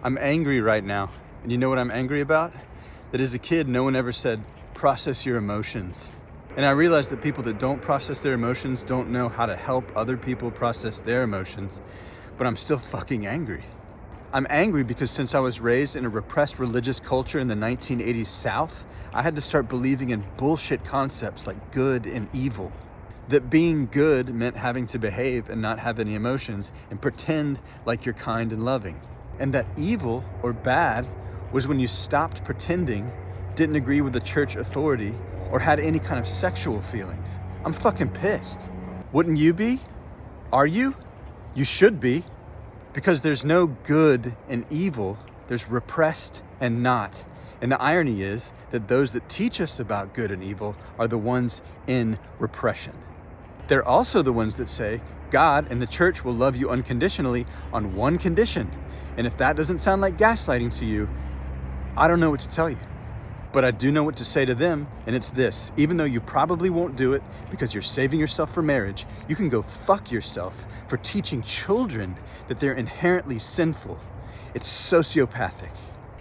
I'm angry right now. And you know what I'm angry about? That as a kid, no one ever said, process your emotions. And I realize that people that don't process their emotions don't know how to help other people process their emotions, but I'm still fucking angry. I'm angry because since I was raised in a repressed religious culture in the 1980s South, I had to start believing in bullshit concepts like good and evil. That being good meant having to behave and not have any emotions and pretend like you're kind and loving. And that evil or bad was when you stopped pretending, didn't agree with the church authority, or had any kind of sexual feelings. I'm fucking pissed. Wouldn't you be? Are you? You should be. Because there's no good and evil, there's repressed and not. And the irony is that those that teach us about good and evil are the ones in repression. They're also the ones that say God and the church will love you unconditionally on one condition. And if that doesn't sound like gaslighting to you, I don't know what to tell you. But I do know what to say to them, and it's this: even though you probably won't do it because you're saving yourself for marriage, you can go fuck yourself for teaching children that they're inherently sinful. It's sociopathic.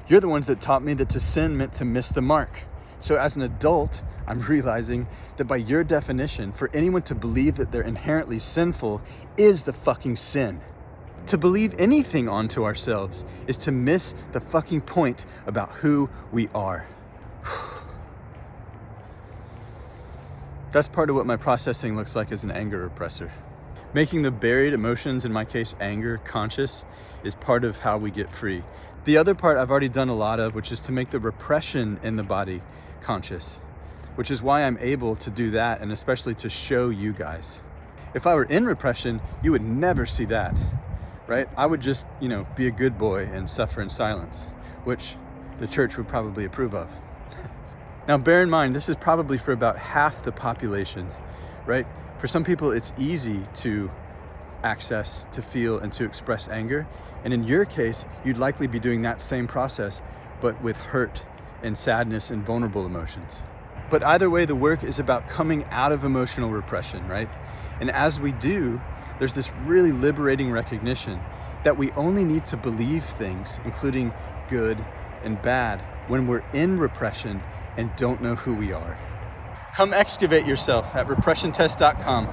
You're the ones that taught me that to sin meant to miss the mark. So as an adult, I'm realizing that by your definition, for anyone to believe that they're inherently sinful is the fucking sin. To believe anything onto ourselves is to miss the fucking point about who we are. That's part of what my processing looks like as an anger repressor. Making the buried emotions, in my case anger, conscious is part of how we get free. The other part I've already done a lot of, which is to make the repression in the body conscious, which is why I'm able to do that, and especially to show you guys. If I were in repression, you would never see that, right? I would just, be a good boy and suffer in silence, which the church would probably approve of. Now, bear in mind, this is probably for about half the population, right? For some people, it's easy to access, to feel, and to express anger. And in your case, you'd likely be doing that same process, but with hurt and sadness and vulnerable emotions. But either way, the work is about coming out of emotional repression, right? And as we do, there's this really liberating recognition that we only need to believe things, including good and bad, when we're in repression and don't know who we are. Come excavate yourself at repressiontest.com.